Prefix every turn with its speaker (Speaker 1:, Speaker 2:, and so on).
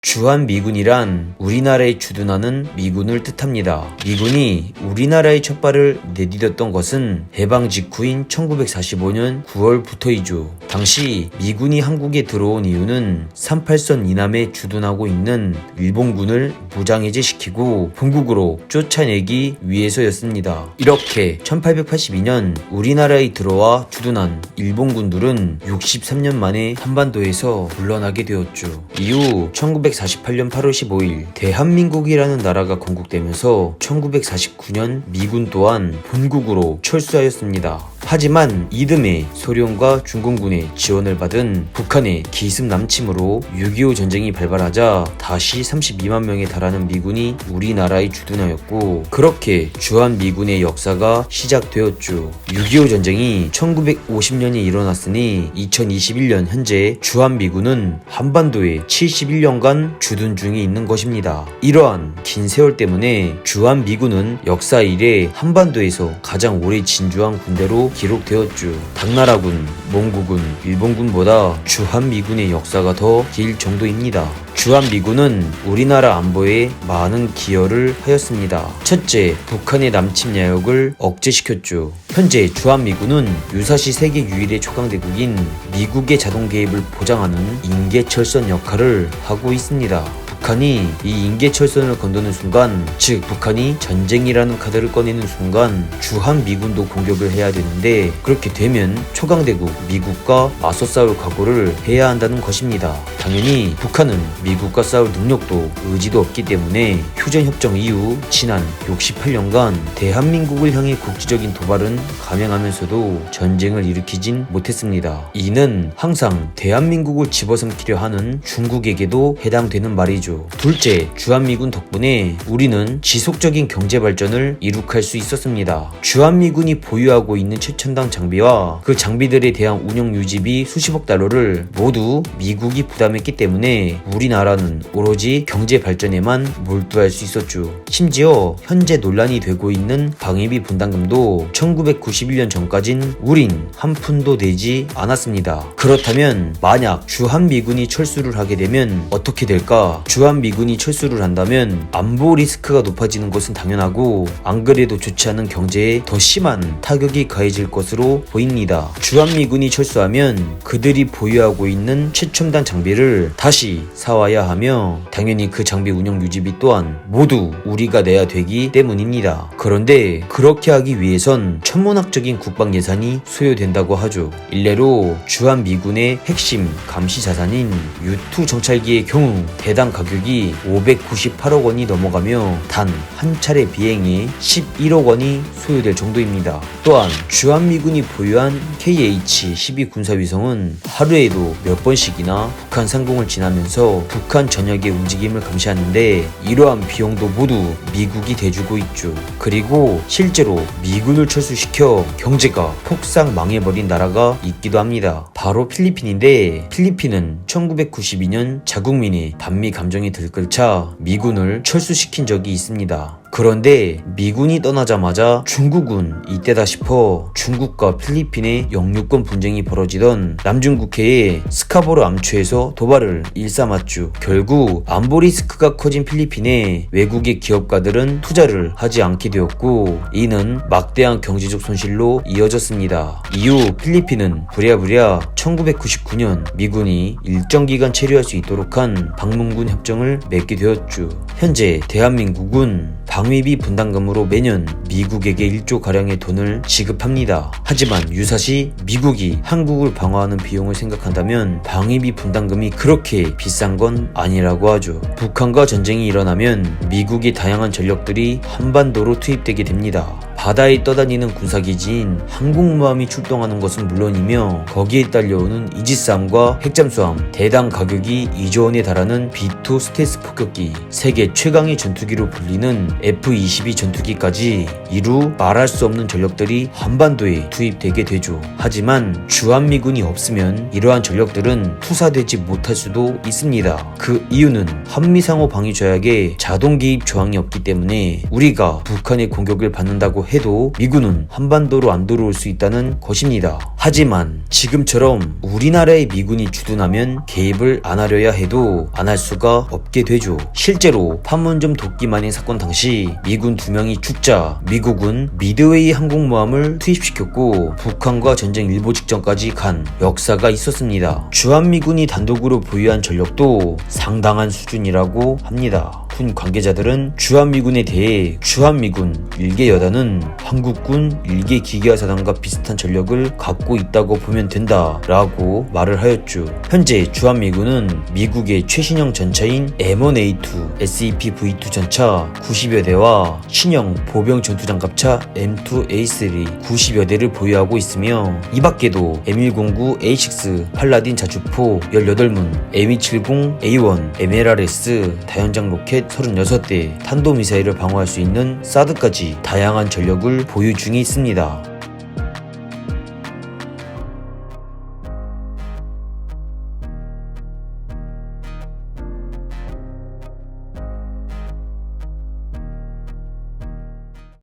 Speaker 1: 주한미군이란 우리나라에 주둔하는 미군을 뜻합니다. 미군이 우리나라에 첫 발을 내디뎠던 것은 해방 직후인 1945년 9월부터이죠. 당시 미군이 한국에 들어온 이유는 38선 이남에 주둔하고 있는 일본군을 무장해제시키고 본국으로 쫓아내기 위해서였습니다. 이렇게 1882년 우리나라에 들어와 주둔한 일본군들은 63년 만에 한반도에서 물러나게 되었죠. 이후 1948년 8월 15일 대한민국이라는 나라가 건국되면서 1949년 미군 또한 본국으로 철수하였습니다. 하지만 이듬해 소련과 중공군의 지원을 받은 북한의 기습 남침으로 6.25 전쟁이 발발하자 다시 32만 명에 달하는 미군이 우리나라에 주둔하였고, 그렇게 주한미군의 역사가 시작되었죠. 6.25 전쟁이 1950년에 일어났으니 2021년 현재 주한미군은 한반도에 71년간 주둔 중에 있는 것입니다. 이러한 긴 세월 때문에 주한미군은 역사 이래 한반도에서 가장 오래 진주한 군대로 기록되었죠. 당나라군, 몽고군, 일본군보다 주한미군의 역사가 더 길 정도입니다. 주한미군은 우리나라 안보에 많은 기여를 하였습니다. 첫째, 북한의 남침 야욕을 억제시켰죠. 현재 주한미군은 유사시 세계 유일의 초강대국인 미국의 자동 개입을 보장하는 인계철선 역할을 하고 있습니다. 북한이 이 인계철선을 건드는 순간, 즉 북한이 전쟁이라는 카드를 꺼내는 순간 주한미군도 공격을 해야 되는데, 그렇게 되면 초강대국 미국과 맞서 싸울 각오를 해야 한다는 것입니다. 당연히 북한은 미국과 싸울 능력도 의지도 없기 때문에 휴전협정 이후 지난 68년간 대한민국을 향해 국지적인 도발은 감행하면서도 전쟁을 일으키진 못했습니다. 이는 항상 대한민국을 집어삼키려 하는 중국에게도 해당되는 말이죠. 둘째, 주한미군 덕분에 우리는 지속적인 경제발전을 이룩할 수 있었습니다. 주한미군이 보유하고 있는 최첨단 장비와 그 장비들에 대한 운영 유지비 수십억 달러를 모두 미국이 부담했기 때문에 우리나라는 오로지 경제발전에만 몰두할 수 있었죠. 심지어 현재 논란이 되고 있는 방위비 분담금도 1991년 전까진 우린 한 푼도 내지 않았습니다. 그렇다면 만약 주한미군이 철수를 하게 되면 어떻게 될까? 주한미군이 철수를 한다면 안보 리스크가 높아지는 것은 당연하고, 안 그래도 좋지 않은 경제에 더 심한 타격이 가해질 것으로 보입니다. 주한미군이 철수하면 그들이 보유하고 있는 최첨단 장비를 다시 사와야 하며, 당연히 그 장비 운영 유지비 또한 모두 우리가 내야 되기 때문입니다. 그런데 그렇게 하기 위해선 천문학적인 국방 예산이 소요된다고 하죠. 일례로 주한미군의 핵심 감시 자산인 U2 정찰기의 경우 대당 가격이 598억 원이 넘어가며 단 한 차례 비행에 11억 원이 소요될 정도입니다. 또한 주한미군이 보유한 KH-12 군사위성은 하루에도 몇 번씩이나 북한 상공을 지나면서 북한 전역의 움직임을 감시하는데, 이러한 비용도 모두 미국이 대주고 있죠. 그리고 실제로 미군을 철수시켜 경제가 폭삭 망해버린 나라가 있기도 합니다. 바로 필리핀인데, 필리핀은 1992년 자국민의 반미 감정이 들끓자 미군을 철수시킨 적이 있습니다. 그런데 미군이 떠나자마자 중국은 이때다 싶어 중국과 필리핀의 영유권 분쟁이 벌어지던 남중국해의 스카보르 암초에서 도발을 일삼았죠. 결국 안보 리스크가 커진 필리핀에 외국의 기업가들은 투자를 하지 않게 되었고, 이는 막대한 경제적 손실로 이어졌습니다. 이후 필리핀은 부랴부랴 1999년 미군이 일정 기간 체류할 수 있도록 한 방문군 협정을 맺게 되었죠. 현재 대한민국은 방위비 분담금으로 매년 미국에게 1조가량의 돈을 지급합니다. 하지만 유사시 미국이 한국을 방어하는 비용을 생각한다면 방위비 분담금이 그렇게 비싼 건 아니라고 하죠. 북한과 전쟁이 일어나면 미국의 다양한 전력들이 한반도로 투입되게 됩니다. 바다에 떠다니는 군사기지인 항공모함이 출동하는 것은 물론이며, 거기에 딸려오는 이지스함과 핵잠수함, 대당 가격이 2조 원에 달하는 B2 스텔스 폭격기, 세계 최강의 전투기로 불리는 F-22 전투기까지 이루 말할 수 없는 전력들이 한반도에 투입되게 되죠. 하지만 주한미군이 없으면 이러한 전력들은 투사되지 못할 수도 있습니다. 그 이유는 한미상호 방위 조약에 자동 개입 조항이 없기 때문에 우리가 북한의 공격을 받는다고 해도 미군은 한반도로 안 들어올 수 있다는 것입니다. 하지만 지금처럼 우리나라의 미군이 주둔하면 개입을 안 하려야 해도 안 할 수가 없게 되죠. 실제로 판문점 도끼마님 사건 당시 미군 2명이 죽자 미국은 미드웨이 항공모함을 투입시켰고 북한과 전쟁 일보 직전까지 간 역사가 있었습니다. 주한미군이 단독으로 보유한 전력도 상당한 수준이라고 합니다. 군 관계자들은 주한미군에 대해 주한미군 1개 여단은 한국군 1개 기계화사단과 비슷한 전력을 갖고 있다고 보면 된다 라고 말을 하였죠. 현재 주한미군은 미국의 최신형 전차인 M1A2, SEP-V2 전차 90여 대와 신형 보병 전투장갑차 M2A3 90여 대를 보유하고 있으며 이 밖에도 M109A6 팔라딘 자주포 18문, M270A1, MLRS 다연장 로켓 36대, 탄도미사일을 방어할 수 있는 사드까지 다양한 전력을 보유 중에 있습니다.